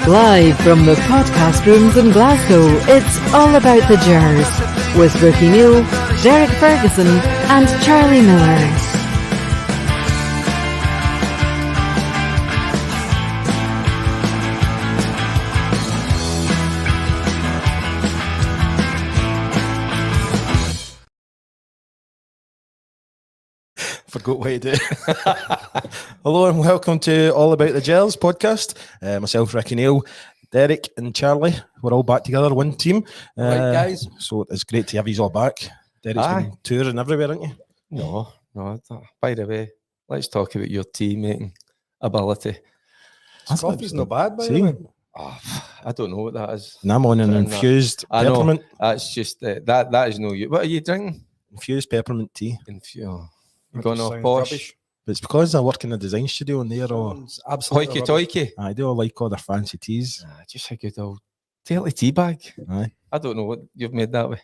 Live from the podcast rooms in Glasgow, it's all about the Gers with Ricki Neill, Derek Ferguson and Charlie Miller. Forgot what to do. Hello and welcome to All About the Gers podcast. Myself, Ricki Neill, Derek and Charlie. We're all back together, one team. Right, guys. So it's great to have you all back. Derek's been touring everywhere, haven't you? No. By the way, let's talk about your teammating ability. Coffee's not bad, by the way. I don't know what that is. And I'm on an infused peppermint. That's just that is no you. What are you drinking? Infused peppermint tea. You're going off posh. Rubbish. But it's because I work in a design studio and there or Absolutely. Toiki. I do like all their fancy teas. Just a good old dirty tea bag. Aye. I don't know what you've made that way.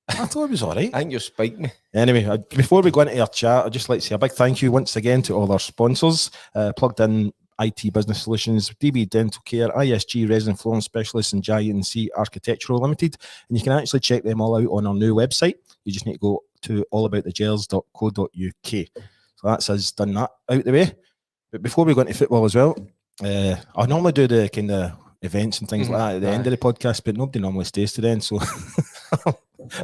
I thought it was alright. I think you spiked me. Anyway, before we go into our chat, I'd just like to say a big thank you once again to all our sponsors. Plugged In IT Business Solutions, DB Dental Care, ISG Resin Flooring Specialists and Giant C Architectural Limited. And you can actually check them all out on our new website. You just need to go to allaboutthegers.co.uk. So that's us done that out the way. But before we go into football as well, I normally do the kind of events and things like that at the end of the podcast, but nobody normally stays to the end, so I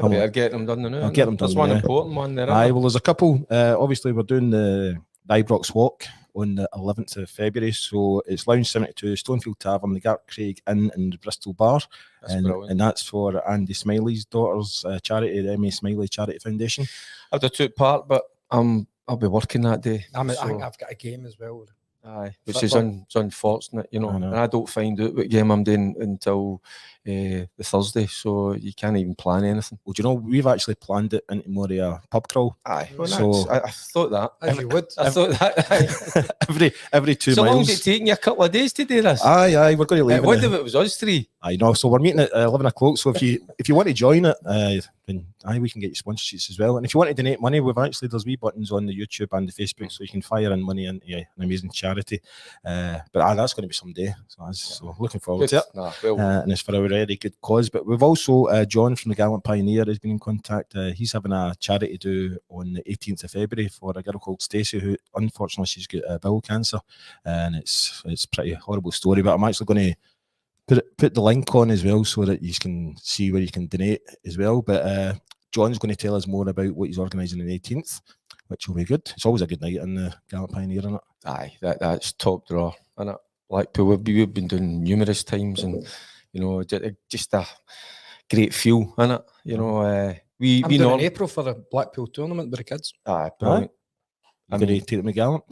better get them done now. I'll get them done. There's one important one there. Aye, well, there's a couple. Obviously, we're doing the Ibrox Walk on the 11th of February, so it's Lounge 72, Stonefield Tavern, the Gartcraig Inn and the Bristol Bar. And that's for Andy Smiley's daughter's charity, the Emmy Smiley Charity Foundation. I've took part, but I'll be working that day. I think I've got a game as well. Aye, which is unfortunate, you know. And I don't find out what game I'm doing until the Thursday, so you can't even plan anything. Well, do you know, we've actually planned it into more of a pub crawl. Aye, well, so I thought that. As you would. I thought that. every 2 so miles. So long as it taking you a couple of days to do this? Aye, we're going to leave. What if it was us three? I know, so we're meeting at 11 o'clock. So if you want to join it, then we can get you sponsorships as well. And if you want to donate money, there's wee buttons on the YouTube and the Facebook, so you can fire in money into an amazing charity. But that's going to be someday. So looking forward to it. And it's for a really good cause. But we've also John from the Gallant Pioneer has been in contact. He's having a charity do on the 18th of February for a girl called Stacey, who unfortunately she's got bowel cancer, and it's a pretty horrible story. But I'm actually going to put the link on as well so that you can see where you can donate as well. But John's going to tell us more about what he's organising on the 18th, which will be good. It's always a good night in the Gallant Pioneer, isn't it? Aye, that's top draw, isn't it? Blackpool, we've been doing numerous times, and you know, just a great feel, isn't it? You know, I'm doing in April for the Blackpool tournament with the kids. Aye, brilliant. I'm going to take them to Gallant.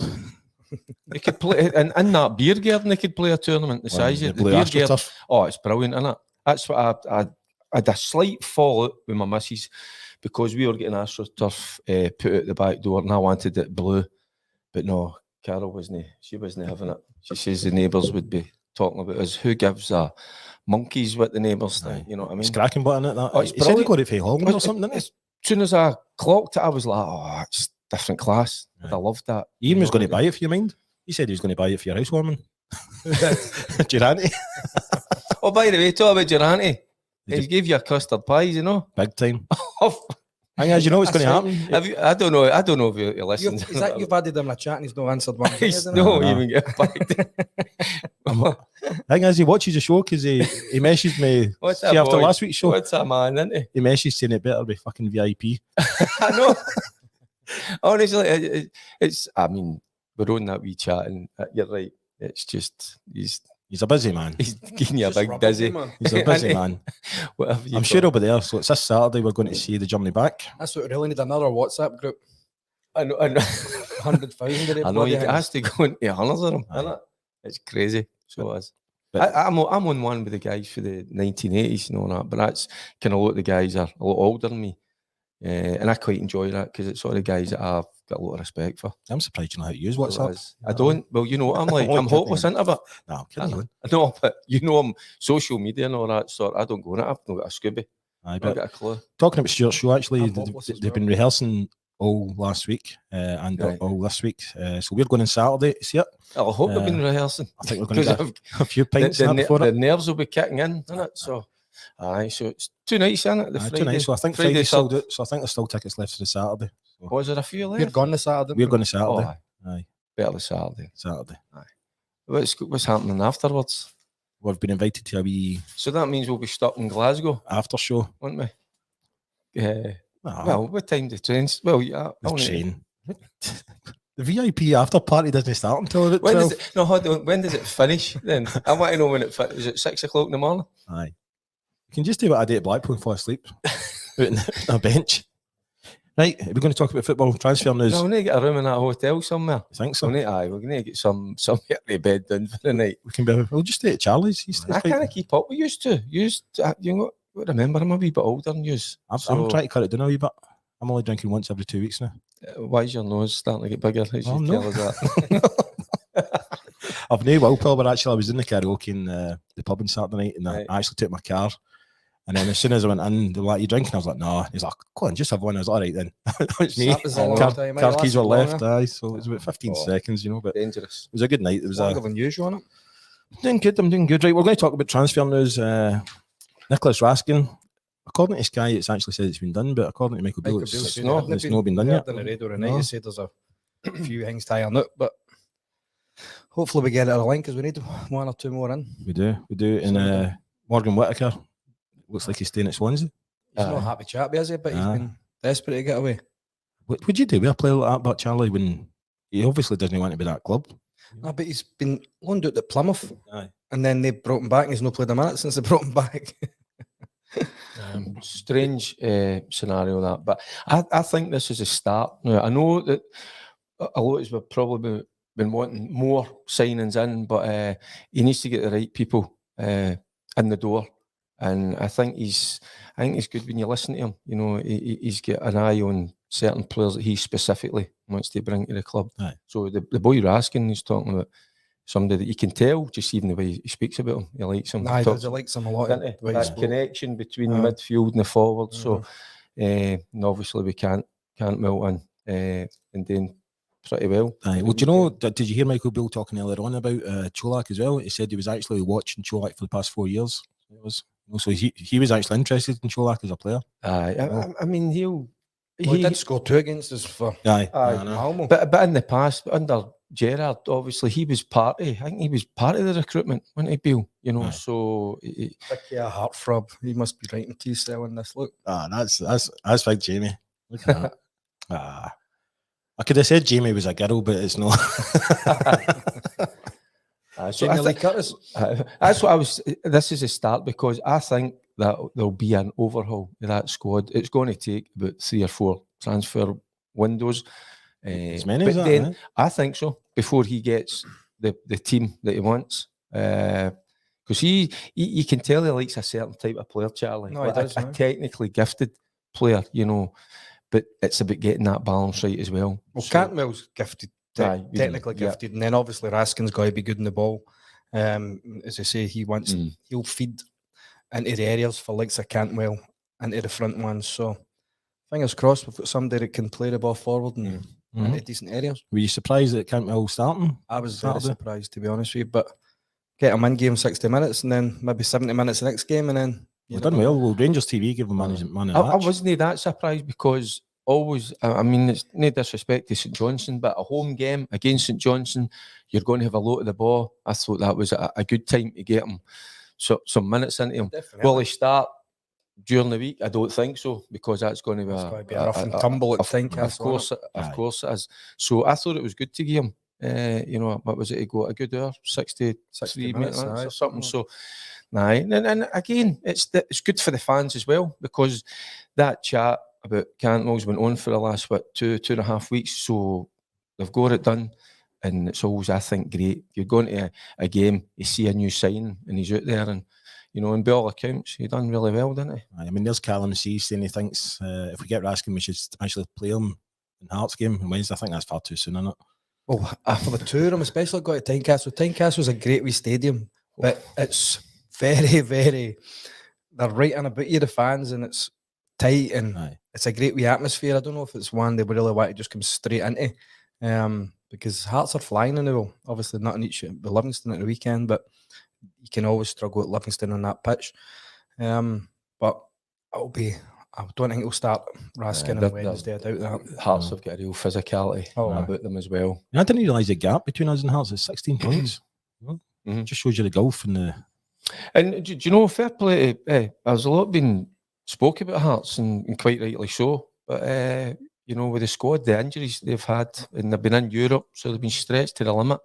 They could play in that beer garden. They could play a tournament the size of the beer garden. Oh, it's brilliant, isn't it? That's what I had a slight fallout with my missus because we were getting AstroTurf put out the back door, and I wanted it blue, but no, Carol wasn't having it. She says the neighbours would be talking about us. Who gives a monkeys what the neighbours think? You know what I mean? It's cracking button at that. Oh, it's he said he got it for Holland or something, didn't he? As soon as I clocked it, I was like, oh, it's different class. Right. I loved that. Ian was going to buy it for you, mind? He said he was going to buy it for your housewarming. Durante. Oh, by the way, talk about Durante. He gave you a custard pies, you know? Big time. As you know what's going to happen. I don't know if you listen. Is that you've added him a chat and he's not answered one? He's not even get back. I think as he watches the show, because he messaged me after last week's show. What's that man, isn't he? He messaged saying it better be fucking VIP. I know. Honestly, I mean, we're on that wee chat, and you're right. It's just He's a busy man. He's giving you a big dizzy. He's a busy man. I'm sure he'll be there. So it's this Saturday we're going to see the journey back. That's what we really need, another WhatsApp group. I know. 100,000. I know it has to go into hundreds of them. Isn't it? It's crazy. So it is. I'm on one with the guys for the 1980s and all that, but that's kind of a lot of the guys are a lot older than me. And I quite enjoy that because it's all the guys that I've got a lot of respect for. I'm surprised you know how to use WhatsApp. I don't. Well, you know what I'm like. I'm hopeless into it. No, I'm kidding. I know, but you know, I'm social media and all that sort. I don't go on it. I've not got a Scooby. I've got a clue. Talking about Stuart's show, actually, they've been rehearsing all last week and all this week. So we're going on Saturday to see it. I hope we've been rehearsing. I think we're going to get a few pints before the nerves will be kicking in, isn't it? So, so it's 2 nights, isn't it? The Friday, 2 nights. So I think Friday's sold out. So I think there's still tickets left for the Saturday. So. Was there a few left? We're going to Saturday. We're going to Saturday. Aye. Better the Saturday. Aye. What's happening afterwards? We've been invited to a wee. So that means we'll be stuck in Glasgow after show, won't we? Well, what time the trains? Well, yeah, the train. The VIP after party doesn't start until about 12. Hold on. When does it finish? Then I want to know when it finishes. Is it 6 o'clock in the morning? Aye. You can just do what I did at Blackpool and fall asleep out on a bench. Right, we're going to talk about football transfer news. No, we need to get a room in that hotel somewhere. I think so. We're going to get some early bed done for the night. We'll just stay at Charlie's. I can't keep up. We used to. You know, remember, I'm a wee bit older than you. I'm trying to cut it down a wee bit. I'm only drinking once every 2 weeks now. Why is your nose starting to get bigger? How tell us that? I've no willpower, but actually I was in the karaoke in the pub on Saturday night, and I actually took my car. And then as soon as I went in, they were like, "You drinking?" I was like, "No." He's like, "Go on, just have one." I was like, "All right then." It's me. Car keys were left, so it was about 15 seconds, you know. But dangerous. It was a good night. It was longer than usual on it. I'm doing good. Right, we're going to talk about transfer news. Nicholas Raskin. According to Sky, it's actually said it's been done, but according to Michael Beale, it's not been done yet. On the radio tonight, he said there's a few things tying up, but hopefully we get it a link because we need 1 or 2 more in. We do. And Morgan Whittaker looks like he's staying at Swansea. He's not a happy chap, is he? But he's been desperate to get away. What would you do with a player like that, but Charlie, when he obviously doesn't want to be that club? No, but he's been loaned out at Plymouth, and then they brought him back, and he's not played a minute since they brought him back. Strange scenario that, but I think this is a start. Now, I know that a lot of us have probably been wanting more signings in, but he needs to get the right people in the door. And I think he's good when you listen to him. You know, he's got an eye on certain players that he specifically wants to bring to the club. Aye. So the boy Raskin, he's talking about somebody that you can tell just even the way he speaks about him. He likes him. He does. He likes him a lot. That connection between the midfield and the forward. So and obviously we can't melt in and doing pretty well. Aye. Well, do you know? Did you hear Michael Beale talking earlier on about Cholak as well? He said he was actually watching Cholak for the past 4 years. It was. So he was actually interested in Cholak as a player. I mean, he did score 2 against us for Malmo. But in the past, under Gerrard, obviously he was I think he was part of the recruitment, wasn't he, Bill? You know, so a heartthrob. He must be writing to selling this. Look, that's big, Jamie. Look at that. I could have said Jamie was a girl, but it's not. So that's what I was. This is a start because I think that there'll be an overhaul of that squad. It's going to take about 3 or 4 transfer windows. As many as that, then I think so. Before he gets the team that he wants, because you can tell he likes a certain type of player, Charlie. No, he does, a technically gifted player, you know. But it's about getting that balance right as well. Well, Cantwell's gifted. Technically gifted, and then obviously Raskin's got to be good in the ball. As I say, he'll feed into the areas for likes of Cantwell into the front ones. So fingers crossed, we've got somebody that can play the ball forward and into decent areas. Were you surprised that Cantwell starting? I was very surprised, to be honest with you, but get him in game 60 minutes and then maybe 70 minutes the next game, and then we've done well. Well, Rangers TV gave him man of the match. I wasn't that surprised because always, I mean, it's no disrespect to St Johnstone, but a home game against St Johnstone, you're going to have a lot of the ball. I thought that was a good time to get him some minutes into him. Definitely. Will he start during the week? I don't think so, because that's going to be a rough and tumble at Tynecastle. Of course it is. So I thought it was good to give him, what was it, he got a good hour, 63 minutes or something. So, and again, it's good for the fans as well, because that chat about Cantwell's went on for the last 2.5 weeks, so they've got it done, and it's always, I think, great. You're going to a game, you see a new signing, and he's out there, and and by all accounts, he done really well, didn't he? I mean, there's Callum C saying he thinks if we get Raskin, we should actually play him in Hearts game on Wednesday. I think that's far too soon, isn't it? Well, for the two of them, especially got to Tynecastle. Tynecastle's a great wee stadium, but it's very, very. They're right in about you, the fans, and it's tight, and it's a great wee atmosphere. I don't know if it's one they really want to just come straight into, because Hearts are flying in the wheel. Obviously not in each with Livingston at the weekend, but you can always struggle at Livingston on that pitch. But it'll be. I don't think it'll start Raskin on Wednesday. I doubt that. Hearts have got a real physicality about them as well. I didn't realise the gap between us and Hearts is 16 points. Just shows you the gulf and the. And do you know, fair play? There's a lot been spoke about Hearts, and quite rightly so. But you know, with the squad, the injuries they've had, and they've been in Europe, so they've been stretched to the limit.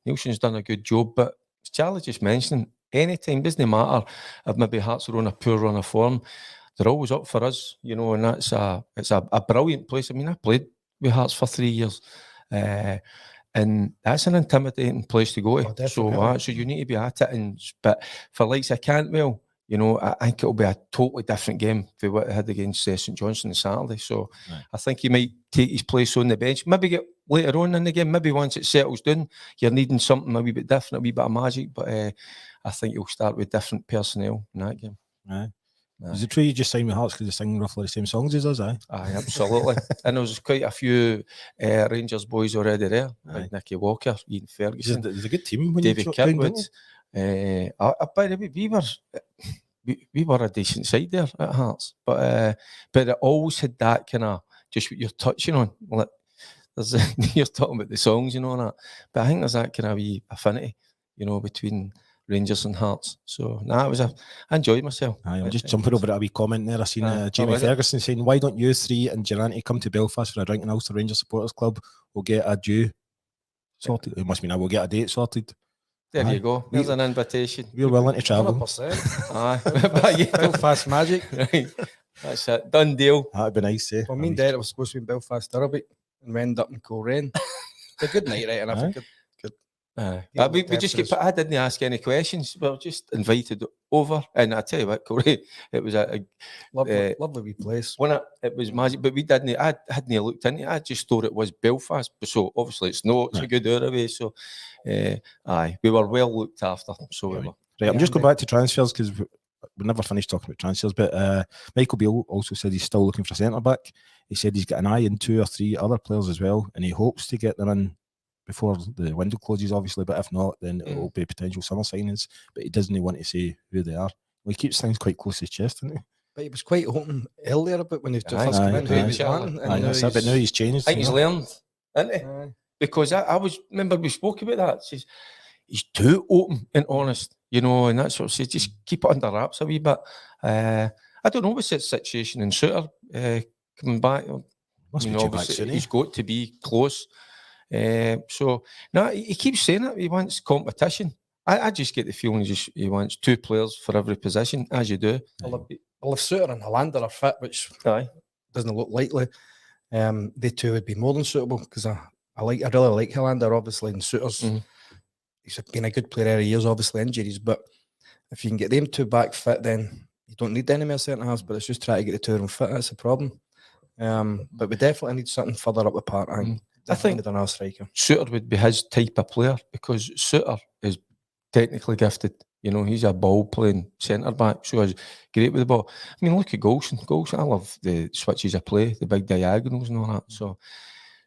Nielsen's done a good job, but as Charlie just mentioned, anytime doesn't matter if maybe Hearts are on a poor run of form. They're always up for us, you know, and it's a brilliant place. I mean, I played with Hearts for 3 years, and that's an intimidating place to go to. So you need to be at it. But for likes of Cantwell, you know, I think it'll be a totally different game for what they had against St Johnstone on Saturday. So I think he might take his place on the bench. Maybe get later on in the game. Maybe once it settles down, you're needing something a wee bit different, a wee bit of magic. But I think you'll start with different personnel in that game. Is it true you just signed with Hearts because they sing roughly the same songs as us? Aye, absolutely. And there was quite a few Rangers boys already there, like Nicky Walker, Ian Ferguson. There's a good team when David Kirkwood. By the way, we were a decent side there at Hearts, but it always had that kind of just what you're touching on. Like, you're talking about the songs, you know, and that. But I think there's that kind of wee affinity, you know, between Rangers and Hearts. So I enjoyed myself. I'm just jumping over a wee comment there. I seen Jamie Ferguson saying, "Why don't you three and Durante come to Belfast for a drink and Ulster Rangers Supporters Club? We'll get a due sorted." It must mean we'll get a date sorted. There you go. There's an invitation. We're willing to travel. 100%. Belfast magic. Right. That's it. Done deal. That'd be nice. Well, me and Derek were supposed to be in Belfast Derby, and we ended up in Coleraine. It's a good night, right? And I think good. We just I didn't ask any questions. We were just invited over, and I tell you what, Corey, it was a lovely wee place. It was magic, but we didn't. I hadn't looked into it. I just thought it was Belfast, so obviously it's not. It's a good hour away. So, we were well looked after. So right. I'm just going back to transfers because we never finished talking about transfers. But Michael Beale also said he's still looking for a centre back. He said he's got an eye on 2 or 3 other players as well, and he hopes to get them in before the window closes, obviously, but if not, then it will be potential summer signings. But he doesn't want to say who they are. Well, he keeps things quite close to his chest, doesn't he? But he was quite open earlier about when he first came in. But now he's changed. I think he's learned, hasn't he? Because I remember we spoke about that. Says he's too open and honest, you know, and that's what says. Just keep it under wraps a wee bit. I don't know what's the situation in Suter coming back. Obviously he's got to be close. So no, he keeps saying it. He wants competition. I just get the feeling he wants 2 players for every position, as you do. Well, if Suter and Hollander are fit, which doesn't look likely, they 2 would be more than suitable because I really like Hollander, obviously, and Suter's he's been a good player every years, obviously injuries, but if you can get them 2 back fit, then you don't need any more centre halves. But it's just trying to get the 2 of them fit. That's the problem. But we definitely need something further up the park. I think another striker. Suter would be his type of player because Suter is technically gifted. You know, he's a ball-playing centre-back, so he's great with the ball. I mean, look at Golson. I love the switches of play, the big diagonals and all that. So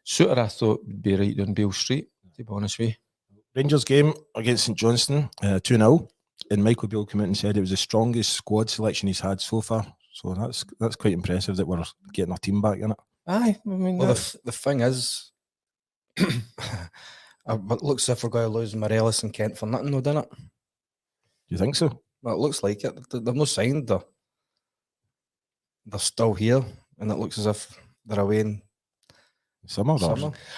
Suter, I thought, would be right down Beale Street, to be honest with you. Rangers game against St Johnstone, 2-0. And Michael Beale came out and said it was the strongest squad selection he's had so far. So that's quite impressive that we're getting our team back in it. Aye, I mean, well, the thing is, it looks as if we're going to lose Morelos and Kent for nothing, though, doesn't it? Do you think so? Well, it looks like it. They've not signed. They're still here, and it looks as if they're away in summer.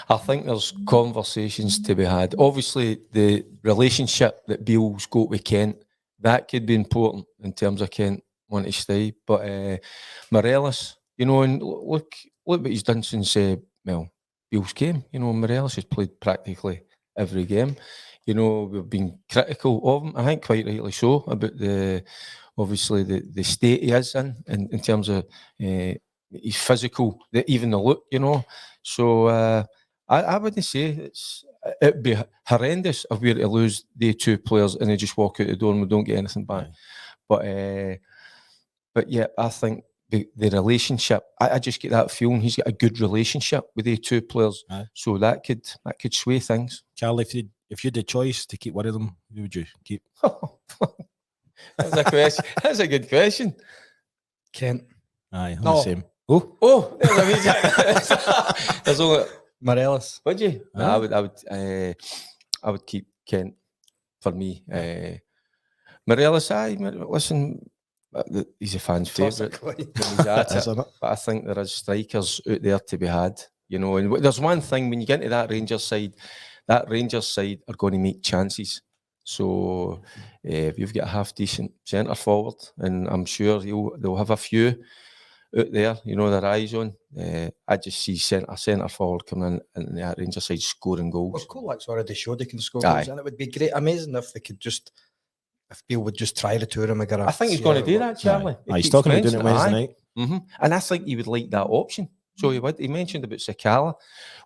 I think there's conversations to be had. Obviously, the relationship that Beale's got with Kent, that could be important in terms of Kent wanting to stay. But Morelos, you know, and look what he's done since Beale's came. You know, Morelos has played practically every game. You know, we've been critical of him, I think quite rightly so, about the state he is in terms of his physical, even the look, you know. So I wouldn't say it'd be horrendous if we were to lose the 2 players and they just walk out the door and we don't get anything back. But yeah, I think the relationship. I just get that feeling he's got a good relationship with the two players, so that could sway things. Charlie, if you had the choice to keep one of them, who would you keep? That's a question. That's a good question. Kent. Aye, I'm the same. There's only Morelos. Would you? No, I would keep Kent for me. Morelos, listen, he's a fan's favourite. But I think there is strikers out there to be had. You know, and there's one thing when you get into that Rangers side are going to make chances. So if you've got a half decent centre forward, and I'm sure they'll have a few out there, you know, their eyes on. I just see a centre forward coming in that Rangers side scoring goals. Well, Kolak's already showed they can score goals, and it would be great, amazing if they could if Beale would just try the two of them again. I think he's going to do that, Charlie. He's talking about doing it Wednesday night. Mm-hmm. And I think he would like that option. So he mentioned about Sakala.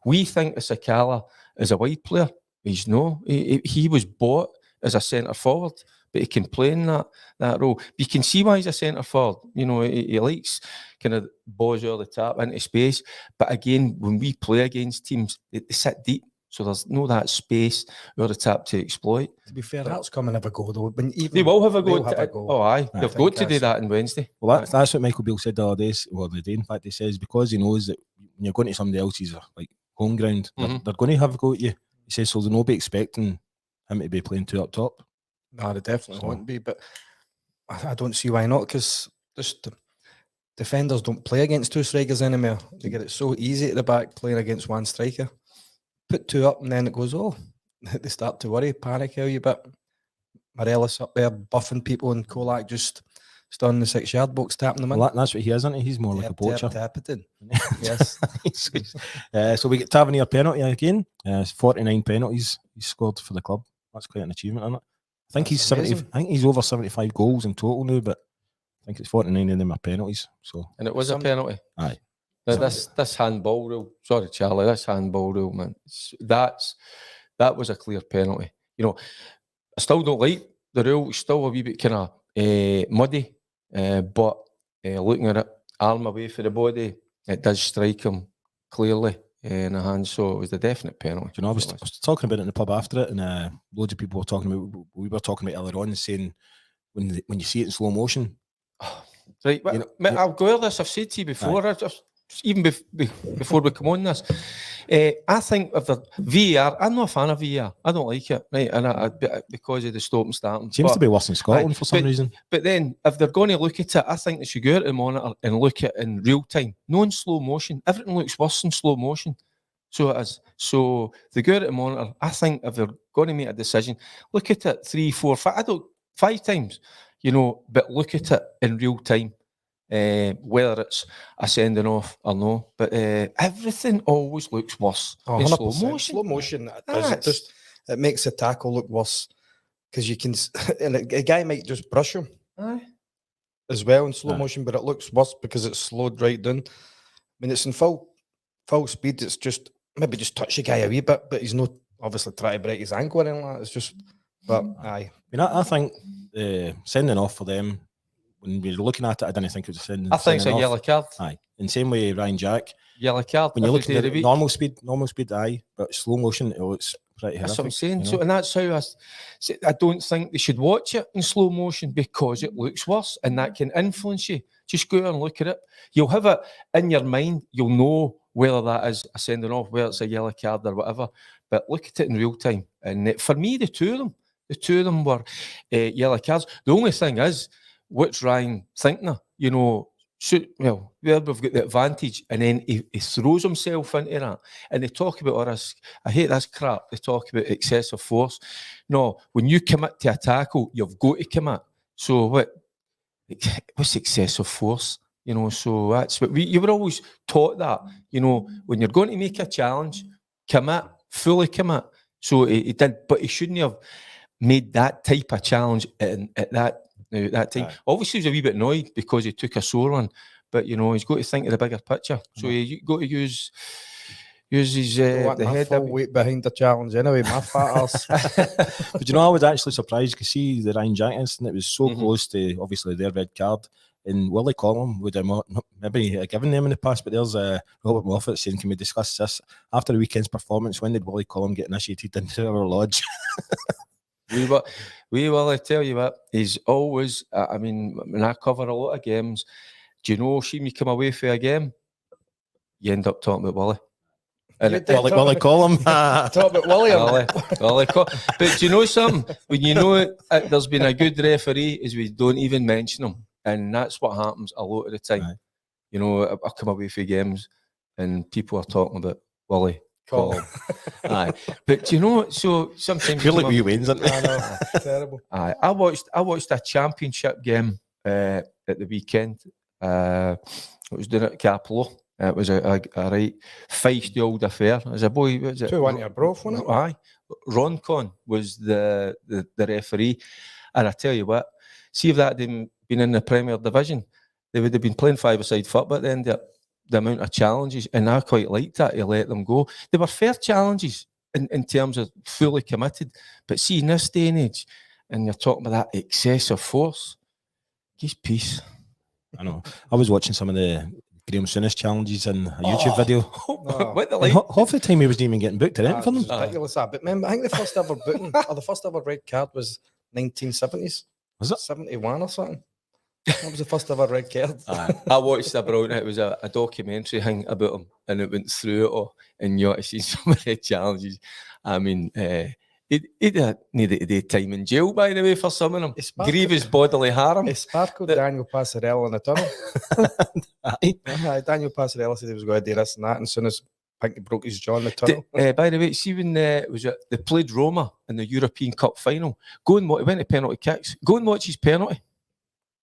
We think of Sakala as a wide player. He's no. He was bought as a centre forward, but he can play in that role. But you can see why he's a centre forward. You know, he likes kind of balls over the top into space. But again, when we play against teams, they sit deep. So there's no that space over the top to exploit. To be fair, that's coming have a go though. They will have a go. Oh, aye. They've got to do that on Wednesday. Well, that's what Michael Beale said the other day. Well, the day, in fact, he says because he knows that when you're going to somebody else's like home ground, they're going to have a go at you. He says so they'll not be expecting him to be playing two up top. No, they definitely won't be. But I don't see why not, because just defenders don't play against two strikers anymore. They get it so easy at the back playing against one striker. Put two up and then it goes, they start to worry, panic a wee bit. Morelos up there buffing people and Kolak just stood in the 6-yard box tapping them in. Well, that's what he is, isn't he? He's more like a poacher. Yes. So we get Tavernier penalty again. 49 penalties he scored for the club. That's quite an achievement, isn't it? I think he's over 75 goals in total now, but I think it's 49 of them are penalties. So and it was a penalty. Aye. This handball rule. Sorry, Charlie. This handball rule, man. That was a clear penalty. You know, I still don't like the rule. It's still a wee bit kind of muddy, but looking at it, arm away for the body, it does strike him clearly in the hand. So it was a definite penalty. You know, I was talking about it in the pub after it, and loads of people were talking about. We were talking about earlier on, saying when you see it in slow motion. Right, but, I'll go over this. I've said to you before. Even before we come on this, I think of the VAR. I'm not a fan of VAR. I don't like it, right? And because of the stop and starting. Seems to be worse in Scotland for some reason. But then, if they're going to look at it, I think they should go out to the monitor and look at it in real time, not in slow motion. Everything looks worse in slow motion. So it is. So they go out to the monitor. I think if they're going to make a decision, look at it 3, 4, 5. 5 times, you know, but look at it in real time. Whether it's a sending off or no, but everything always looks worse in slow motion. Slow motion, it makes the tackle look worse because you can, and a guy might just brush him as well in slow motion, but it looks worse because it's slowed right down. When it's in full speed, it's just maybe just touch the guy a wee bit, but he's not obviously trying to break his ankle or anything like that. It's just, but aye. I mean, I think sending off for them. When we're looking at it, I didn't think it was a sin. I think it's a yellow card. Aye. In the same way, Ryan Jack. Yellow card. When you look at the normal speed, aye. But slow motion, it's pretty horrific. That's what I'm saying. You know? So, and that's how I don't think they should watch it in slow motion because it looks worse and that can influence you. Just go and look at it. You'll have it in your mind. You'll know whether that is a sending off, whether it's a yellow card or whatever. But look at it in real time. And for me, the two of them were yellow cards. The only thing is, what's Ryan thinking of? You know, where we've got the advantage, and then he throws himself into that. And they talk about this. I hate this crap. They talk about excessive force. No, when you commit to a tackle, you've got to commit. So what's excessive force? You know, so that's what you were always taught that. You know, when you're going to make a challenge, commit, fully commit. So he did, but he shouldn't have made that type of challenge at that time. Right. Obviously, he was a wee bit annoyed because he took a sore one, but you know, he's got to think of the bigger picture. So you got to use uses the head full weight behind the challenge anyway, my fat arse. But you know, I was actually surprised to see the Ryan Jack incident. It was so close to obviously their red card. And Willie Collum would have maybe given them in the past, but there's Robert Moffat saying, can we discuss this? After the weekend's performance, when did Willie Collum get initiated into our lodge? We will, I tell you what, he's always, I mean, when I cover a lot of games, do you know, see me come away for a game, you end up talking about Willie. And Willie Collum. Talk about Willie. Willie Collum. But do you know something? When you know there's been a good referee, is we don't even mention him. And that's what happens a lot of the time. Aye. You know, I come away for games and people are talking about Willie Collum. Aye. But you know, so sometimes feel like we wins, isn't it? I know. Terrible. Aye. I watched a championship game at the weekend. It was down at Capello. It was a right feisty old affair. As a boy, was it 2-1 to Brough, wasn't it? Aye. Ron Con was the referee. And I tell you what, see if that hadn't been in the Premier Division, they would have been playing five-a-side football at the end of the amount of challenges, and I quite liked that. He let them go. They were fair challenges in terms of fully committed, but see, in this day and age, and you're talking about that excessive force, just peace. I know. I was watching some of the Graham Souness challenges in a YouTube video. What the like? Half the time he wasn't even getting booked to anything for them. Ridiculous that. But remember, I think the first ever booking or the first ever red card was 1970s. Was it 71 or something? That was the first ever red card. I watched a brilliant. It was a documentary thing about him, and it went through it all. And you ought to see some of the challenges. I mean, he needed to do time in jail, by the way, for some of them. Grievous bodily harm. He sparkled Daniel Passarella in the tunnel. Daniel Passarella said he was going to do this and that, and as soon as Pinky broke his jaw in the tunnel. By the way, see when they played Roma in the European Cup final, he went to penalty kicks. Go and watch his penalty.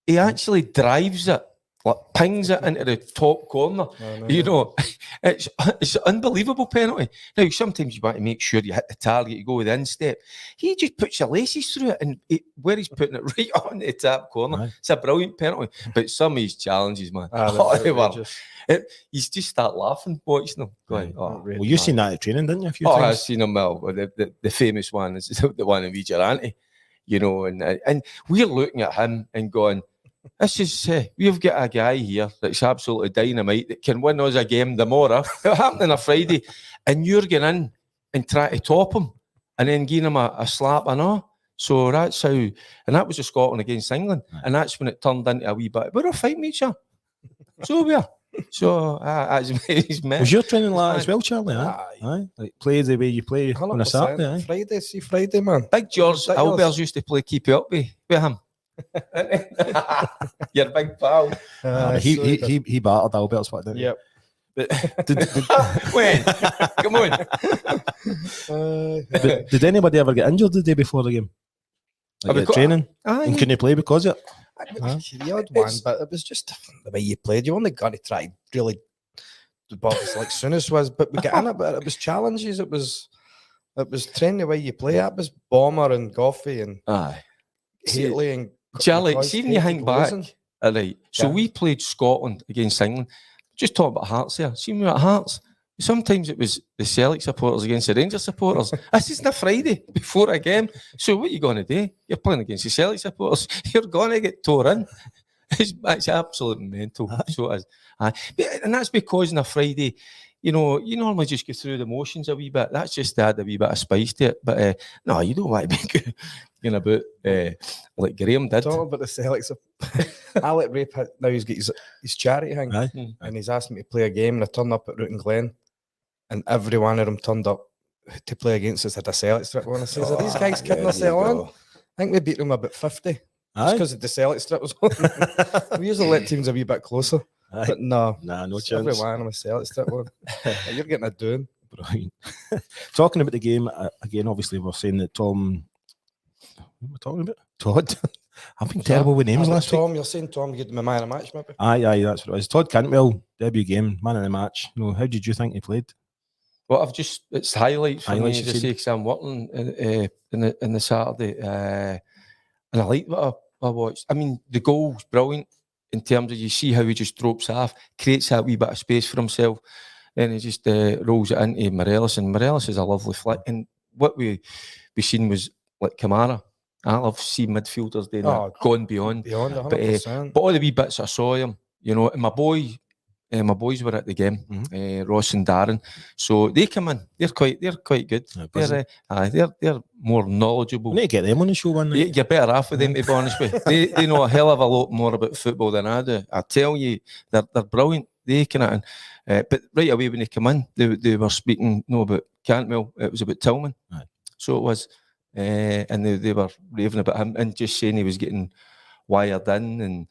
He actually drives it, like pings it into the top corner. You know, it's an unbelievable penalty. Now, sometimes you want to make sure you hit the target, you go with the instep. He just puts your laces through it, and where he's putting it right on the top corner. Aye. It's a brilliant penalty. But some of his challenges, man, he's just start laughing watching them. Going, well, you've seen that at training, didn't you? A few times. I've seen him. Well, the famous one is the one in Vigilante. You know, and we're looking at him and going, this is, we've got a guy here that's absolutely dynamite that can win us a game tomorrow. It happened on a Friday, and you're going in and try to top him and then give him a slap and all. So that's how, and that was the Scotland against England, and that's when it turned into a wee bit. We're all fighting each other. So we are. So that's was your training like that as well, Charlie? Aye. Like play the way you play on a Saturday. Friday, man. Big Gers Albers used to play keep it up with him. Your big pal. He battered Albert's what, didn't he? Yep. When? Come on. Did anybody ever get injured the day before the game? Like training? And couldn't they play because of it? The odd one, but it was just the way you played. You only got to try really the bodies like Souness was, but we got in it. But it was challenges. It was training the way you play. It was Bomber and Goffey and Haley and Charlie. See when you hang back, all right. So we played Scotland against England. Just talk about Hearts here. See me at Hearts. Sometimes it was the Celtic supporters against the Rangers supporters. This isn't a Friday before a game. So what are you going to do? You're playing against the Celtic supporters. You're going to get tore in. It's absolutely mental. So it is. And that's because on a Friday, you know, you normally just go through the motions a wee bit. That's just to add a wee bit of spice to it. But no, you don't want to be going about like Graham did. Talking about the Celtics. Alec Ray, now he's got his charity thing. And he's asked me to play a game, and I turned up at Root Glen, and every one of them turned up to play against us had a Celtic strip on. I says, are these guys kidding themselves on? I think we beat them about 50. Just because the Celtic strip was on. We usually let teams a wee bit closer. But no chance. Every one of them a Celtic strip on. You're getting a doing. Brilliant. Talking about the game, again, obviously we're saying that Tom... What am I talking about? Todd. I've been terrible with names last week. Tom, you're saying Tom get the man of the match, maybe? Aye, that's what it was. Todd Cantwell, debut game, man of the match. You know, how did you think he played? Well, it's highlights for me to say, because I'm working in the Saturday, and I like what I watched. I mean, the goal's brilliant in terms of you see how he just drops off, creates that wee bit of space for himself. then he just rolls it into Morelos, and Morelos is a lovely flick. And what we seen was like Kamara. I love seeing midfielders doing that, gone beyond. Beyond 100%. But all the wee bits I saw him, you know, and my boys were at the game, Ross and Darren. So they come in. They're quite good. They're more knowledgeable. We need to get them on the show one night. You're better off with them, to be honest with you. They know a hell of a lot more about football than I do. I tell you, they're brilliant. They can, but right away when they come in, they were speaking about Cantwell. It was about Tillman. Right. So it was, and they were raving about him and just saying he was getting wired in, and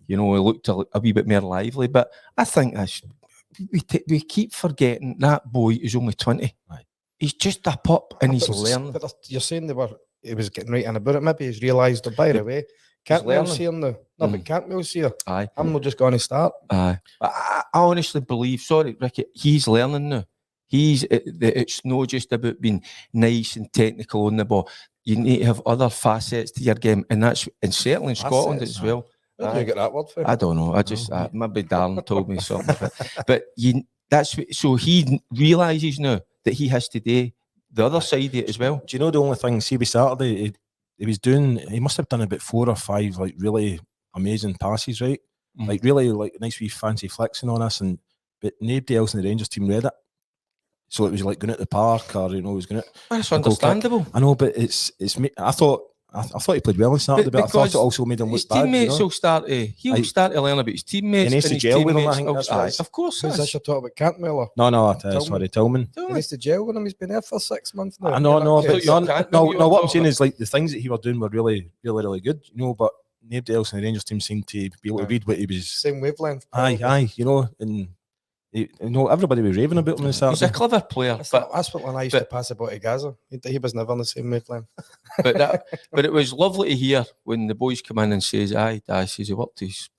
you know, he looked a wee bit more lively. But I think we keep forgetting that boy is only 20. Right. He's just a pup and he's learning. But you're saying he was getting right in about it. Maybe he's realised it. By the way, Cantwell's here now. No, but Cantwell's here. Aye. I'm not just going to start. Aye. I honestly believe, sorry, Ricky, he's learning now. It's not just about being nice and technical on the ball. You need to have other facets to your game, and certainly in Scotland as well. Where do you get that word from? I don't know. Maybe Darren told me something. But so he realises now that he has to do the other side of it as well. Do you know the only thing? See, Saturday he must have done about 4 or 5 like really amazing passes, right? Like really like nice wee fancy flicks and all this, but nobody else in the Rangers team read it. So it was like going at the park, or you know, it was going at. That's understandable. I know, but it's me. I thought he played well on Saturday, but I thought it also made him look bad. His teammates will start to learn about his teammates. He needs to gel with him, I think that's right. Of course. Who's this you're talking about? Cantwell? No, sorry, Tillman. He needs to gel with him. He's been there for 6 months now. No, what I'm saying is like the things that he were doing were really, really, really good, you know, but nobody else in the Rangers team seemed to be able to read what he was. Same wavelength. Aye, you know, and everybody was raving about him on Saturday. He's a clever player. That's what when I used to pass about to Gaza. He was never on the same wavelength. but it was lovely to hear when the boys come in and says, "Aye, Dad," says he worked his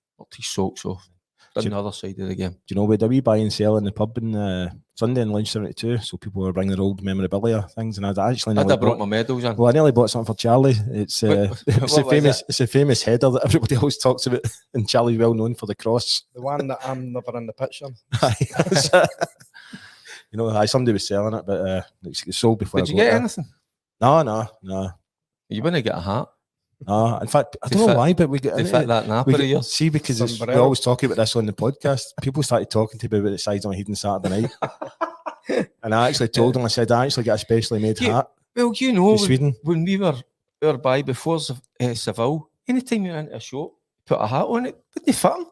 socks off. Done the other side of the game. Do you know we did a wee buy and sell in the pub on Sunday in Lounge 72? So people were bringing their old memorabilia things, and I'd brought my medals in. Well, I nearly bought something for Charlie. It's a famous header that everybody always talks about, and Charlie's well known for the cross. The one that I'm never in the picture. You know, somebody was selling it, but it's sold before. Did you get anything? No. You wouldn't get a hat. In fact, I don't know why, but we get that napper. See, because we always talk about this on the podcast. People started talking to me about the sides on my head on Saturday night, and I actually told them. I said I actually got a specially made hat. Well, you know, Sweden when we were by before Seville, anytime you went into a shop, put a hat on it, wouldn't fit them.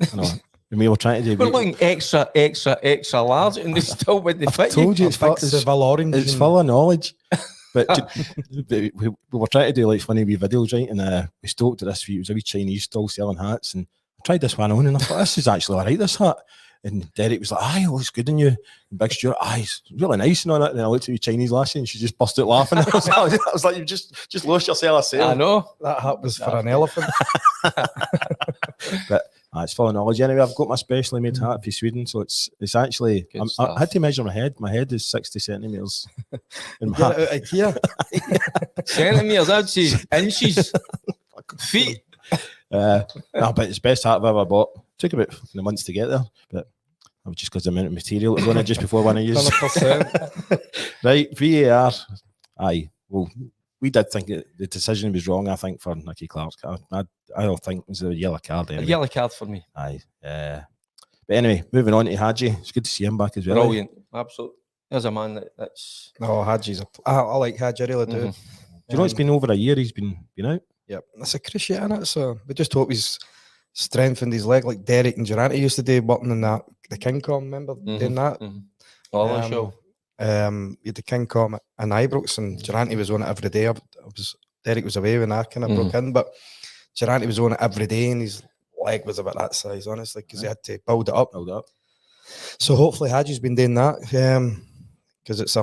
I know. And we were trying to do. We're looking extra large, and they still wouldn't fit. I told you it's Seville orange. It's full of knowledge. But we were trying to do like funny wee videos, right? And we stopped at this. It was a wee Chinese stall selling hats, and I tried this one on, and I thought this is actually all right. This hat, and Derek was like, "Aye, it looks good on you." And Big Stuart, "Aye, it's really nice and all that." And I looked at the Chinese lassie, and she just busted out laughing. I was like, "You just lost yourself a sale." I know that hat was for an elephant. But it's full of knowledge. Anyway, I've got my specially made hat for Sweden, so it's actually. I had to measure my head. My head is 60 centimeters. Centimeters, I'd say inches, feet. No, but it's the best hat I've ever bought. Took about a month to get there, but that was just because the amount of material it was on it just before one I used. 100%. Right, VAR. Aye, well, we did think the decision was wrong. I think for Nicky Clark, I don't think it was a yellow card. Anyway. A yellow card for me. Aye, but anyway, moving on to Hadji. It's good to see him back as well. Brilliant, absolutely. There's a man that's. Oh, Hadji's I like Hadji. I really do. Do you know it's been over a year he's been out? Yep, that's a cruciate in it. So we just hope he's strengthened his leg like Derek and Durante used to do, working in the King Com. Remember doing that? All the show. You had the King Com in Ibrox, and Durante was on it every day. Derek was away when I kind of broke in, but Durante was on it every day, and his leg was about that size, honestly, because he had to build it up. So hopefully Hadji's been doing that, because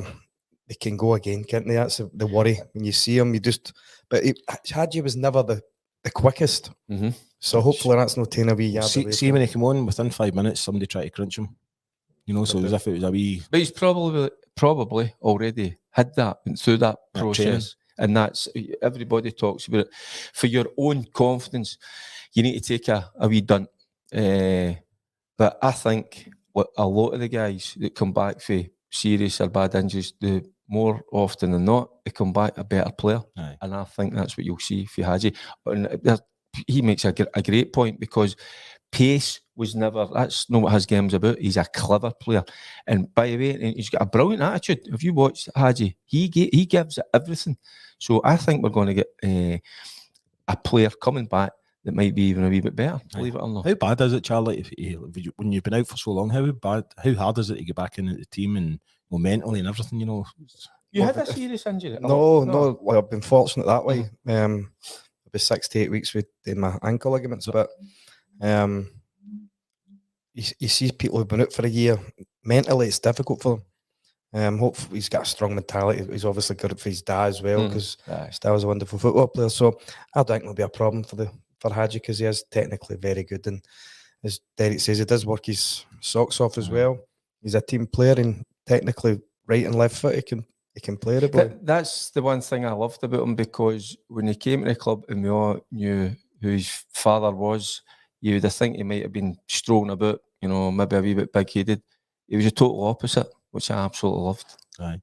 they can go again, can't they? That's the worry when you see him. But Hadji was never the quickest. So hopefully that's no 10 a wee yard. See when he came on, within 5 minutes, somebody tried to crunch him. You know, so as if it was a wee. But he's probably already had that, went through that process. And that's, everybody talks about it. For your own confidence, you need to take a wee dunt. But I think a lot of the guys that come back for serious or bad injuries, the more often than not, they come back a better player. Aye. And I think that's what you'll see for Hadji. And he makes a great point, because pace was never, that's not what his game's about. He's a clever player. And by the way, he's got a brilliant attitude. If you watch Hadji, he gives it everything. So I think we're going to get a player coming back that might be even a wee bit better, believe it or not. How bad is it, Charlie, when you've been out for so long, how hard is it to get back into the team and mentally and everything, you know? You had a serious injury? No. Well, I've been fortunate that way. It'll be 6 to 8 weeks with my ankle ligaments, but you see people who've been out for a year, mentally it's difficult for them. Hopefully he's got a strong mentality. He's obviously good for his dad as well, because his dad was a wonderful football player. So I don't think it'll be a problem for Hadji, because he is technically very good, and as Derek says, he does work his socks off as well. He's a team player, and technically right and left foot he can play the ball. That's the one thing I loved about him, because when he came to the club and we all knew who his father was, you would think he might have been strolling about, you know, maybe a wee bit big-headed. He was a total opposite, which I absolutely loved. Aye.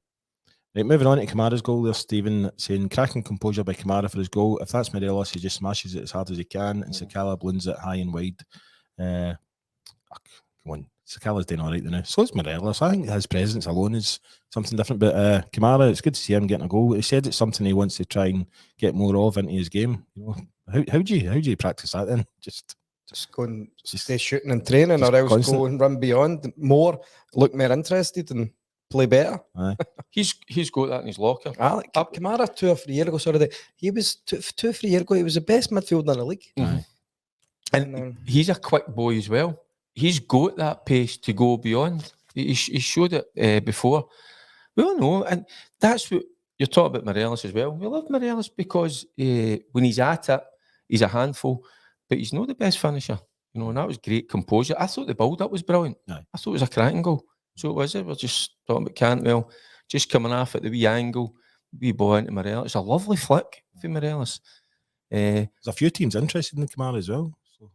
Right, moving on to Kamara's goal there, Stephen, saying, cracking composure by Kamara for his goal. If that's Morelos, he just smashes it as hard as he can, and Sakala blends it high and wide. Come on, Sakala's doing all right now. So is Morelos. I think his presence alone is something different. But Kamara, it's good to see him getting a goal. He said it's something he wants to try and get more of into his game. You know, how do you practice that then? Just go and stay shooting and training, or else go and run beyond more, look more interested and play better. Aye. He's got that in his locker. Kamara 2 or 3 years ago, he was 2 or 3 years ago, he was the best midfielder in the league. Aye. And he's a quick boy as well. He's got that pace to go beyond. He showed it before. We all know, and that's what you're talking about Morelos as well. We love Morelos because when he's at it, he's a handful, but he's not the best finisher. You know, and that was great composure. I thought the build-up was brilliant. Aye. I thought it was a cracking goal. So it was. We're just talking about Cantwell, just coming off at the wee angle, wee ball into Morelos. It's a lovely flick for Morelos. There's a few teams interested in Kamara as well. So.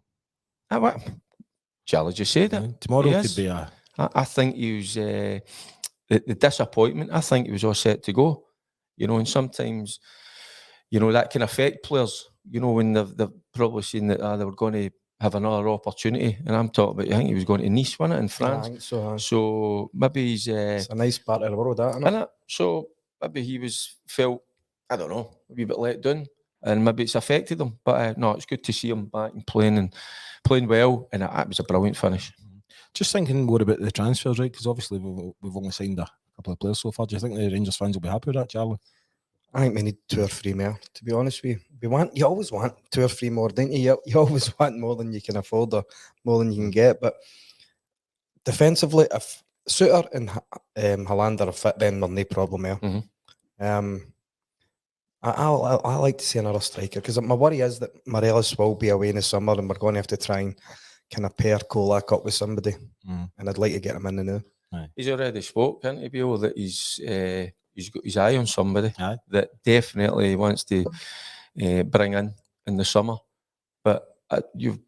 Charlie just said it. Tomorrow could be a... I think he was the disappointment. I think he was all set to go. You know, and sometimes, you know, that can affect players. You know, when they've probably seen that they were going to have another opportunity. And I'm talking about, I think he was going to Nice, wasn't it, in France? I think so. So maybe he's... it's a nice part of the world, that, isn't it? So maybe he felt, I don't know, a wee bit let down. And maybe it's affected him. But no, it's good to see him back and playing well. And it was a brilliant finish. Just thinking more about the transfers, right? Because obviously we've only signed a couple of players so far. Do you think the Rangers fans will be happy with that, Charlie? I think we need 2 or 3 more, to be honest with you. You always want 2 or 3 more, don't you? You always want more than you can afford or more than you can get. But defensively, if Suter and Hollander are fit, then there's no problem there. Mm-hmm. I like to see another striker, because my worry is that Morelos will be away in the summer and we're going to have to try and kind of pair Kolak up with somebody. And I'd like to get him in the new. Aye. He's already spoke, hasn't he, Bill, that he's got his eye on somebody that definitely wants to bring in the summer. But you've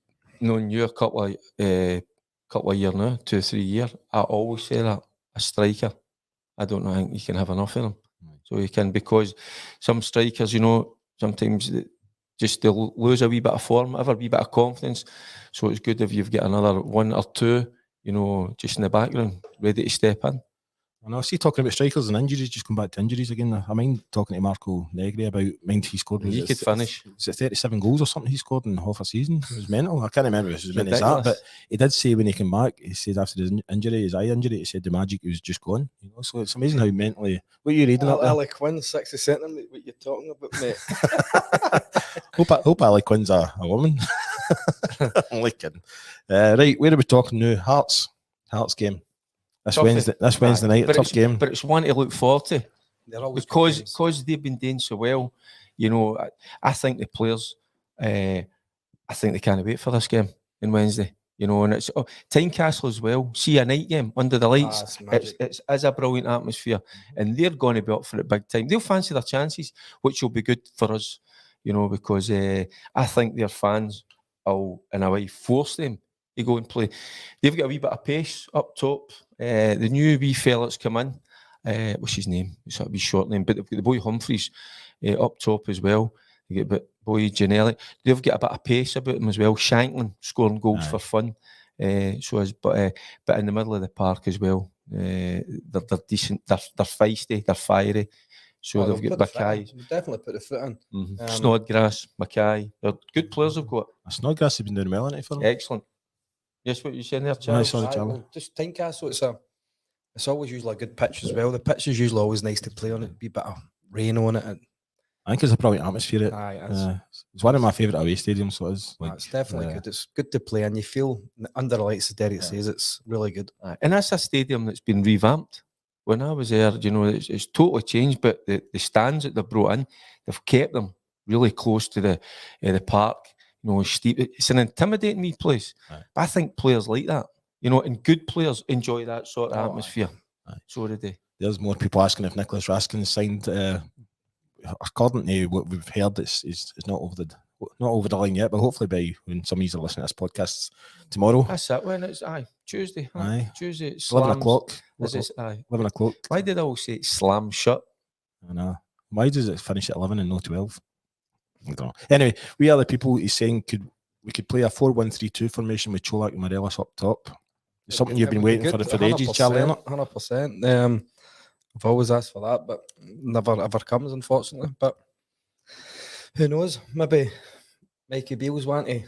known you a couple of years now, 2 or 3 years. I always say that a striker, I don't know, I think you can have enough of them. So you can, because some strikers, you know, sometimes they'll lose a wee bit of form, have a wee bit of confidence. So it's good if you've got another 1 or 2, you know, just in the background, ready to step in. And I see talking about strikers and injuries, just come back to injuries again. I mind talking to Marco Negri about, he scored. He could finish. Was it 37 goals or something he scored in half a season? It was mental. I can't remember if it was as many as that, but he did say when he came back, he said after his injury, his eye injury, he said the magic was just gone. You know, so it's amazing how mentally. What are you reading up there? Ali Quinn, 60 centimetres, what you're talking about, mate? hope Ali Quinn's a woman. I'm like kidding. Right, where are we talking now? Hearts game. This Wednesday night, tough game. But it's one to look forward to. Because they've been doing so well. You know, I think the players, I think they can't wait for this game on Wednesday. You know, and it's Tynecastle as well. See a night game under the lights. It's a brilliant atmosphere, and they're going to be up for it big time. They'll fancy their chances, which will be good for us. You know, because I think their fans will, in a way, force them to go and play. They've got a wee bit of pace up top. The new wee fella that's come in, what's his name? It's a wee short name, but they've got the boy Humphreys up top as well. They get a bit boy Janelli. They've got a bit of pace about them as well. Shankland scoring goals for fun. But in the middle of the park as well. They're decent. They're feisty. They're fiery. So they've got Mackay. Definitely put the foot in. Snodgrass, Mackay. They're good players they've got. Snodgrass has been doing well in it for them. Excellent. Yes, what you saying there, Charlie? Just Tynecastle, it's always usually a good pitch as well. The pitch is usually always nice to play on. It'd be a bit of rain on it. I think it's a brilliant atmosphere. It's one of my favourite away stadiums. So it's definitely good. It's good to play, and you feel under the lights, as Derek says, it's really good. And that's a stadium that's been revamped. When I was there, it's totally changed. But the stands that they've brought in, they've kept them really close to the park. Steep. It's an intimidating wee place. But I think players like that. And good players enjoy that sort of atmosphere. So do they. There's more people asking if Nicholas Raskin signed. According to what we've heard, it's not over the line yet, but hopefully by when some of you are listening to this podcast tomorrow. That's it. When it's Tuesday. Tuesday. It's 11 o'clock. 11 o'clock. Why did I always say slam shut? I know. Why does it finish at 11 and no 12? I don't know. Anyway, we are the people he's saying we could play a 4-1-3-2 formation with Cholak and Morelos up top. It's something you've been waiting for ages, Charlie, isn't it? 100%. I've always asked for that, but never ever comes, unfortunately. But who knows? Maybe Mikey Beale's want to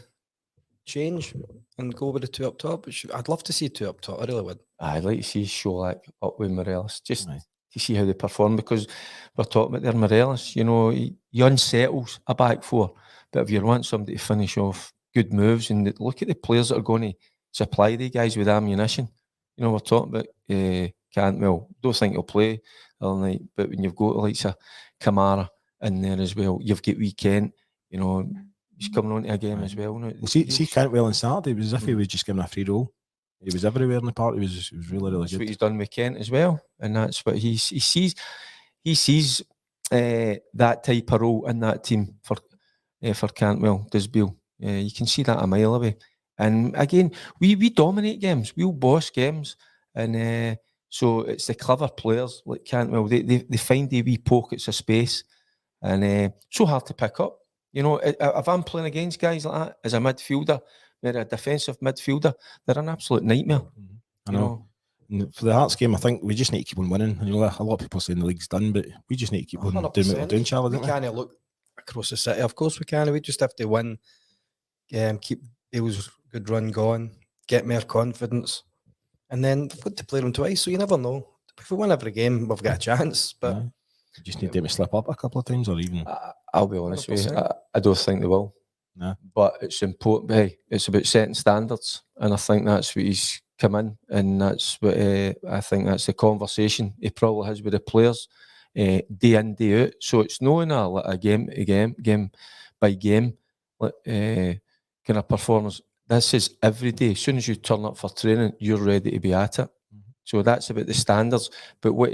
change and go with the two up top. I'd love to see two up top. I really would. I'd like to see Cholak up with Morelos just to see how they perform, because we're talking about their Morelos. He unsettles a back four, but if you want somebody to finish off good moves, and look at the players that are going to supply the guys with ammunition. We're talking about Cantwell. Don't think he'll play all night, but when you've got the likes of Kamara in there as well, you've got Weekend. He's coming on to a game as well. See Cantwell on Saturday. It was as if he was just given a free roll. He was everywhere in the park. He was really, really that's good. What he's done with Kent as well, and that's what he sees. He sees that type of role in that team for Cantwell. Does Bill? You can see that a mile away. And again, we dominate games. We'll boss games, and so it's the clever players like Cantwell. They find the wee pockets of space, and so hard to pick up. If I'm playing against guys like that as a midfielder, they're a defensive midfielder, they're an absolute nightmare. I know. For the Hearts game, I think we just need to keep on winning. A lot of people are saying the league's done, but we just need to keep on doing what we're doing, Charlie. We can't look across the city. Of course we can. We just have to win. Keep Bale's good run going, get more confidence, and then we've got to play them twice, so you never know. If we win every game, we've got a chance, but you just need them to slip up a couple of times, or even. I'll be honest with you, I don't think they will. No. But it's important. Hey, it's about setting standards, and I think that's what he's come in, and that's what I think that's the conversation he probably has with the players, day in, day out. So it's knowing a game by game, kind of performance. This is every day. As soon as you turn up for training, you're ready to be at it. So that's about the standards. But what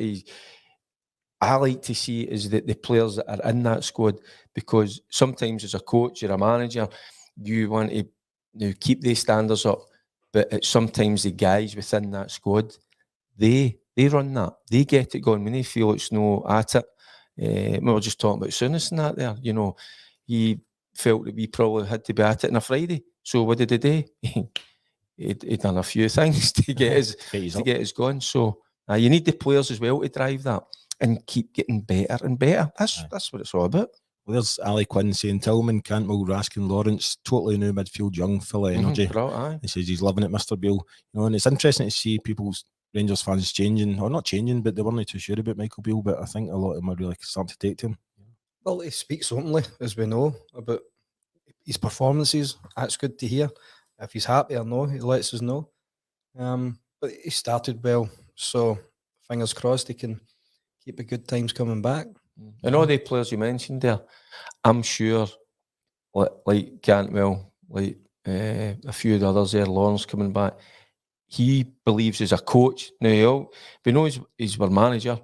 I like to see is that the players that are in that squad, because sometimes as a coach or a manager, you want to keep these standards up, but it's sometimes the guys within that squad, they run that. They get it going when they feel it's no at it. We were just talking about Souness and that there. He felt that we probably had to be at it on a Friday. So what did he do? He done a few things to get us going. So you need the players as well to drive that and keep getting better and better. That's what it's all about. Well, there's Ali Quinn saying Tillman, Cantwell, Raskin, Lawrence, totally new midfield, young, full of energy. He says he's loving it, Mr. Beale. And it's interesting to see people's Rangers fans changing, or not changing, but they weren't too sure about Michael Beale. But I think a lot of them are really starting to take to him. Well, he speaks openly, as we know, about his performances. That's good to hear. If he's happy or no, he lets us know. But he started well, so fingers crossed he can keep the good times coming back. And all the players you mentioned there, I'm sure, like Cantwell, like a few of the others there, Lawrence coming back, he believes as a coach. Now, we know he's our manager,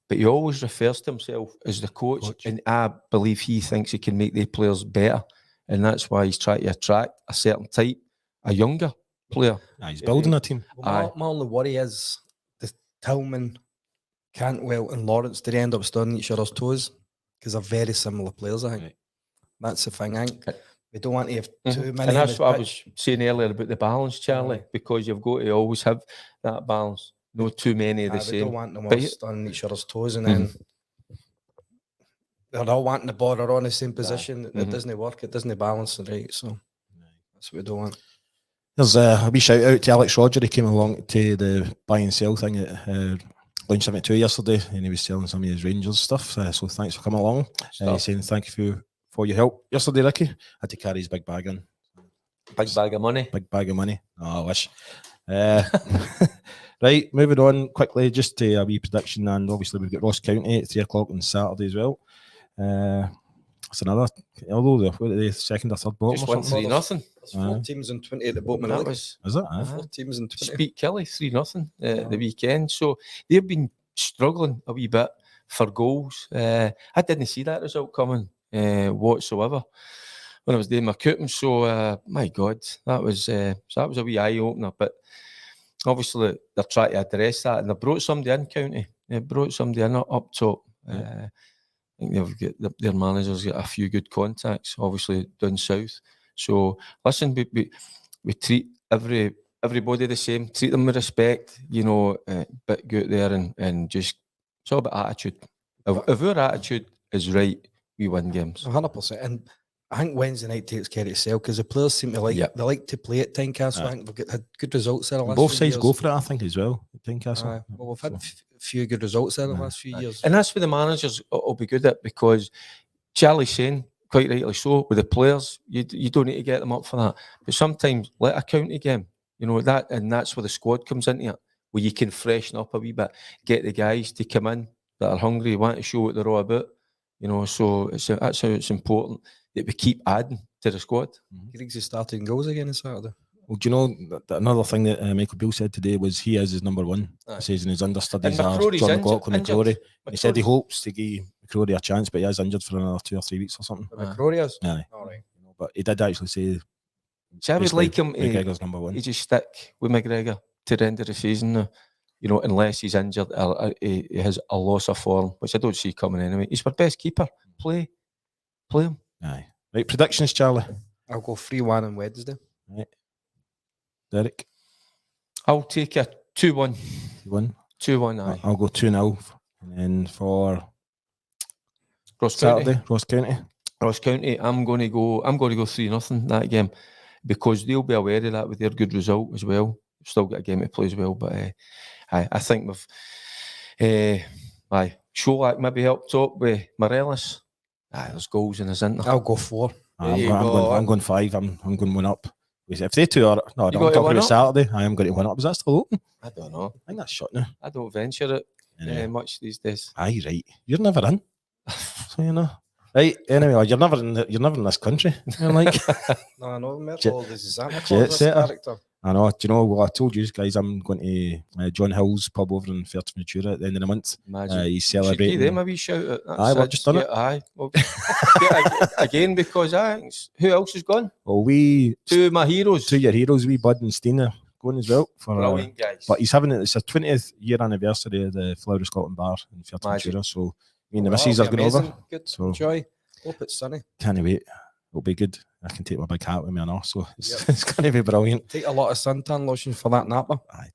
but he always refers to himself as the coach. And I believe he thinks he can make the players better. And that's why he's trying to attract a certain type, a younger player. He's building a team. Well, my only worry is the Tillman, Cantwell and Lawrence, do they end up stunning each other's toes? Because they're very similar players, I think. Right. That's the thing. I think we don't want to have too many. And that's what I was saying earlier about the balance, Charlie, because you've got to always have that balance. No too many of the same. We don't want them all stunning each other's toes, and then they're all wanting the ball, they're on the same position. It doesn't work, it doesn't balance it right. So that's what we don't want. There's a wee shout out to Alex Roger. He came along to the buy and sell thing at Lounge 72 yesterday, and he was selling some of his Rangers stuff. So thanks for coming along. He's saying thank you for your help yesterday, Ricky. Had to carry his big bag in. Big bag of money. Big bag of money. Oh, I wish. Right, moving on quickly, just to a wee prediction, and obviously we've got Ross County at 3 o'clock on Saturday as well. It's another, although the second or third bottom. Just won 3-0. There's 4 teams in 20 at the bottom. That was, is it? 4 teams in 20. Beat Kelly 3-0 the weekend. So they've been struggling a wee bit for goals. I didn't see that result coming whatsoever when I was doing my couping. So my God, that was a wee eye opener. But obviously they're trying to address that, and they brought somebody in, County. They brought somebody in up top. I think they've got their managers got a few good contacts, obviously down south. So listen, we treat everybody the same, treat them with respect, but go out there and just, it's all about attitude. If our attitude is right, we win games. 100%. And I think Wednesday night takes care of itself, because the players seem to they like to play at Tynecastle. I think we've had good results there the last both few sides years. Go for it, I think, as well at Tynecastle. Well, we've had a few good results there the last few years. And that's what the managers will be good at, because Charlie's saying, quite rightly so, with the players, you don't need to get them up for that. But sometimes, let a county game, that, and that's where the squad comes into it, where you can freshen up a wee bit, get the guys to come in that are hungry, want to show what they're all about. So that's how it's important that we keep adding to the squad. Griggs is starting goals again on Saturday. Well, do you know that another thing that Michael Beale said today was he is his number one. He says in his understudies are John McLaughlin and McCrory. He said he hopes to give McCrory a chance, but he is injured for another 2 or 3 weeks or something. McCrory is? Aye. All right. But he did actually say, so I would like him McGregor's number one. He just stick with McGregor to the end of the season now. Unless he's injured or he has a loss of form, which I don't see coming anyway. He's our best keeper. Play him. Aye. Right, predictions, Charlie. I'll go 3-1 on Wednesday. Right. Derek? I'll take a 2-1. 2-1? Aye. I'll go 2-0. And then for Ross Saturday, Ross County, I'm going to go 3-0 that game, because they'll be aware of that with their good result as well. We've still got a game to play as well, but I think we've Sholak maybe helped up with Morelos. There's goals in his internet. I'll go 4. I'm going 5. I'm going 1 up. If they two are, no, I'm talking about Saturday. I am going to 1 up. Is that still open? I don't know. I think that's shut now. I don't venture it much these days. Aye, right. You're never in, so Right. Anyway, you're never in this country. You're like, no, I know. Merkel is Santa Claus character. I know. Do you know what I told you guys? I'm going to John Hill's pub over in Fuerteventura at the end of the month. He's celebrating. Should give them a wee shout out. Aye, we've just done it. Aye, well, again, because who else has gone? Well, 2 of my heroes. 2 of your heroes, wee Bud and Stina, going as well. Brilliant guys. But it's a 20th year anniversary of the Flower of Scotland bar in Fuerteventura. So me and the missus are going over. Good. So enjoy. Hope it's sunny. Can't wait. It'll be good. I can take my big hat with me and so it's going to be brilliant. Take a lot of suntan lotion for that napper. Aye.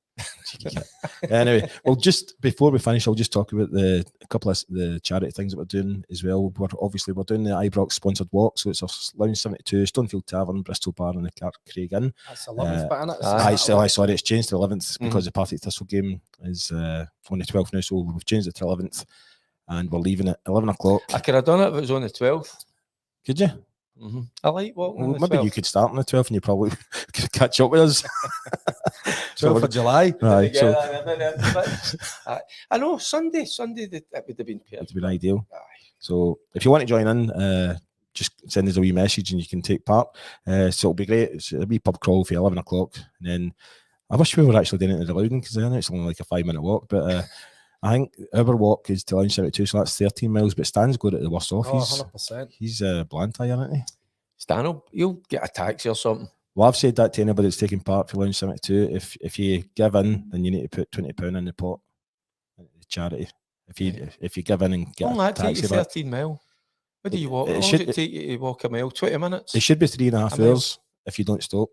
Anyway, well, just before we finish, I'll just talk about a couple of the charity things that we're doing as well. We're doing the Ibrox sponsored walk, so it's a Lounge 72, Stonefield Tavern, Bristol Bar, and the Craig Inn. That's the 11th bit, isn't it? Sorry, it's changed to 11th because the Partick Thistle game is on the 12th now, so we've changed it to 11th, and we're leaving at 11 o'clock. I could have done it if it was on the 12th. Could you? I like walking. Well, maybe 12th. You could start on the 12th and you probably could catch up with us. 12th of July. Right. So, I know Sunday that would have been perfect. It would have been ideal. Aye. So if you want to join in, just send us a wee message and you can take part. So it'll be great. It's a wee pub crawl for 11 o'clock. And then I wish we were actually doing it in the Loudon, because I know it's only like a 5-minute walk, but I think our walk is to Lounge 72, so that's 13 miles, but Stan's got it the worst off. 100%. He's Blantyre, isn't he? Stan, you'll get a taxi or something. Well, I've said that to anybody that's taking part for Lounge 72. If you give in, then you need to put £20 in the pot, the charity. If you give in and get a taxi back. back. 13 mile. What do you walk? How long does it take you to walk a mile? 20 minutes? It should be 3.5 hours if you don't stop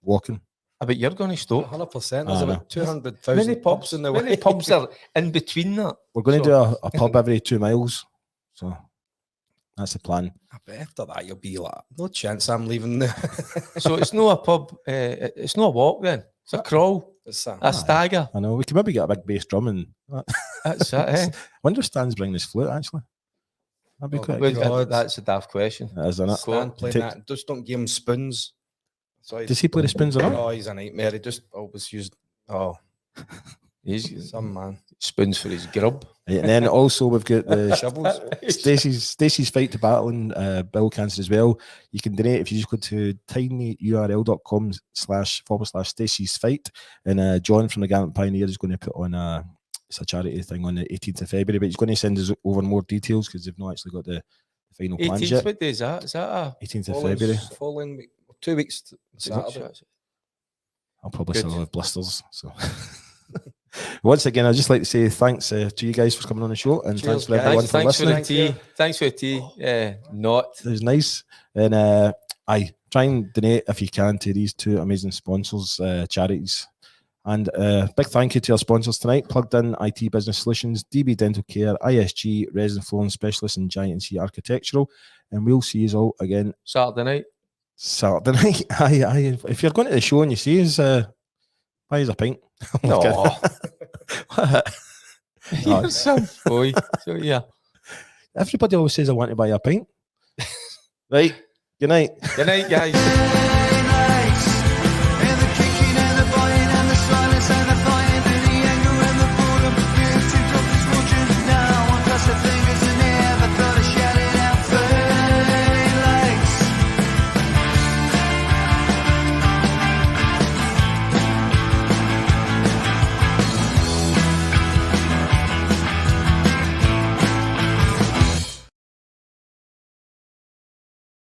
walking. I bet you're going to stop. 100%. There's about 200,000 many pubs in the way. Many pubs are in between that. We're going to do a pub every 2 miles. So that's the plan. I bet after that you'll be like, no chance I'm leaving there. So it's not a pub, it's not a walk then. It's a crawl. It's a stagger. I know. We can maybe get a big bass drum and that's it, eh? I wonder if Stan's bringing his flute actually. That'd be quite good. That's a daft question. That is, isn't it? Stan playing that. Just don't give him spoons. Does he play the spoons or not? Oh, he's a nightmare. He just always used. Oh, he's some man. Spoons for his grub. Right, and then also we've got the shovels. Stacey's Fight to Battling Bowel Cancer as well. You can donate if you just go to tinyurl.com//Stacey's Fight. And John from the Gallant Pioneer is going to put on it's a charity thing on the 18th of February, but he's going to send us over more details because they've not actually got the final plans yet. What day is that? Is that a 18th of February? Following week, 2 weeks Saturday. I'll probably still have blisters. So once again, I'd just like to say thanks to you guys for coming on the show, and cheers, thanks for everyone for listening. Thanks for the tea. It was nice. And try and donate if you can to these two amazing sponsors, charities. And big thank you to our sponsors tonight: Plugged In IT Business Solutions, DB Dental Care, ISG Resin Flooring Specialists, and Giant C Architectural. And we'll see you all again Saturday night. Aye. If you're going to the show and you see us, buy us a pint. No. You're some boy. So yeah. Everybody always says I want to buy a pint. Right. Good night. Good night, guys.